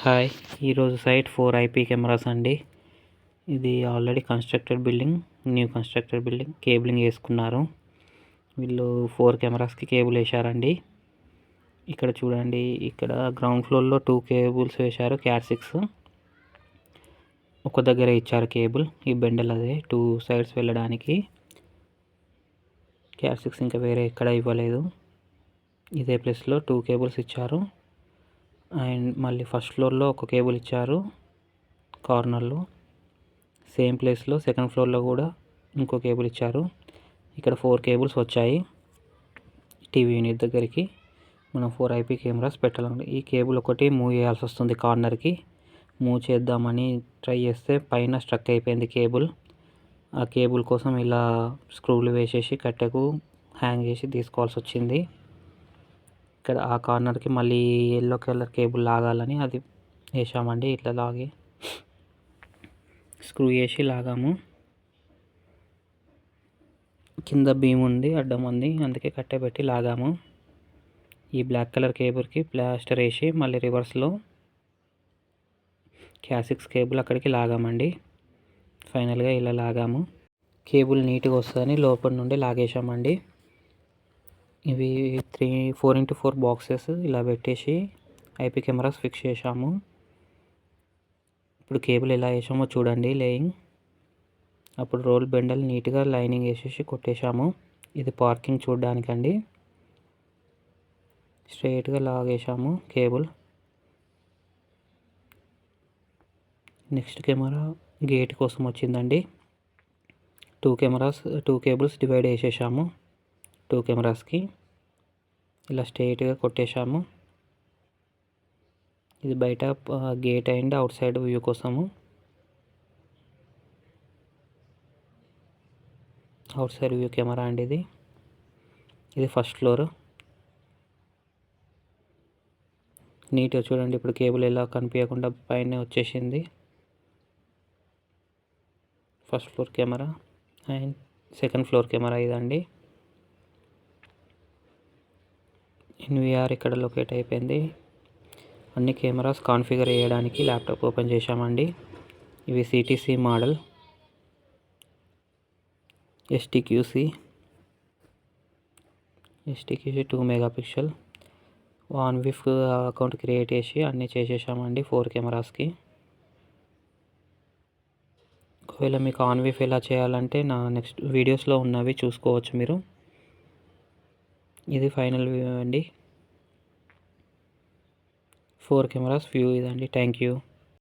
Hi, ఈరోజు site 4 IP cameras అండి. ఇది already knew constructed building cabling వేసుకున్నారు. వీళ్ళు 4 కెమెరాస్కి కేబుల్ వేశారండి. ఇక్కడ చూడండి, ఇక్కడ గ్రౌండ్ ఫ్లోర్లో 2 కేబుల్స్ వేశారు. CAT6 ఒక దగ్గర ఇచ్చారు కేబుల్. ఈ బెండల్ అదే 2 సైడ్స్ వెళ్ళడానికి. CAT6 ఇంకా వేరే ఎక్కడ ఇవ్వలేదు. ఇదే ప్లేస్లో 2 కేబుల్స్ ఇచ్చారు. అండ్ మళ్ళీ ఫస్ట్ ఫ్లోర్లో ఒక కేబుల్ ఇచ్చారు కార్నర్లో. సేమ్ ప్లేస్లో సెకండ్ ఫ్లోర్లో కూడా ఇంకో కేబుల్ ఇచ్చారు. ఇక్కడ 4 కేబుల్స్ వచ్చాయి. టీవీ యూనిట్ దగ్గరికి మనం 4 IP కెమెరాస్ పెట్టాలండి. ఈ కేబుల్ ఒకటి మూవ్ చేయాల్సి వస్తుంది. కార్నర్కి మూవ్ చేద్దామని ట్రై చేస్తే పైన స్ట్రక్ అయిపోయింది కేబుల్. ఆ కేబుల్ కోసం ఇలా స్క్రూలు వేసేసి కట్టెకు హ్యాంగ్ చేసి తీసుకోవాల్సి వచ్చింది. ఇక్కడ ఆ కార్నర్కి మళ్ళీ ఎల్లో కలర్ కేబుల్ లాగాలని అది వేసామండి. ఇట్లా లాగి స్క్రూ వేసి లాగాము. కింద బీమ్ ఉంది, అడ్డం ఉంది, అందుకే కట్టె పెట్టి లాగాము. ఈ బ్లాక్ కలర్ కేబుల్కి ప్లాస్టర్ వేసి మళ్ళీ రివర్స్లో CAT6 కేబుల్ అక్కడికి లాగామండి. ఫైనల్గా ఇలా లాగాము. కేబుల్ నీట్గా వస్తుందని లోపల నుండి లాగేసామండి. ఇవి 4x4 బాక్సెస్ ఇలా పెట్టేసి IP కెమెరాస్ ఫిక్స్ చేసాము. ఇప్పుడు కేబుల్ ఎలా వేసామో చూడండి. లేయింగ్ అప్పుడు రోల్ బెండల్ నీట్గా లైనింగ్ వేసేసి కొట్టేశాము. ఇది పార్కింగ్ చూడడానికండి. స్ట్రైట్గా లాగేసాము కేబుల్. నెక్స్ట్ కెమెరా గేట్ కోసం వచ్చిందండి. 2 కేబుల్స్ డివైడ్ చేసేసాము. 2 కెమెరాస్కి ఇలా స్ట్రైట్గా కొట్టేశాము. ఇది బయట gate and out side view కోసము. అవుట్ సైడ్ వ్యూ కెమెరా అండి ఇది ఫస్ట్ ఫ్లోర్. నీట్గా చూడండి. ఇప్పుడు కేబుల్ ఎలా కనిపించకుండా పైన వచ్చేసింది. First floor camera and second floor camera ఇదండి. NVR ఇక్కడ లొకేట్ అయిపోయింది. అన్ని కెమెరాస్ కాన్ఫిగర్ చేయడానికి ల్యాప్టాప్ ఓపెన్ చేశామండి. ఇవి CTC model STQC 2 MP. OnVIF account create చేసి అన్నీ చేసేసామండి 4 కెమెరాస్కి. ఒకవేళ మీకు OnVIF ఎలా చేయాలంటే నా నెక్స్ట్ వీడియోస్లో ఉన్నవి చూసుకోవచ్చు మీరు. ఇది ఫైనల్ వ్యూ అండి. 4 కెమెరాస్ వ్యూ ఇదండి. Thank you.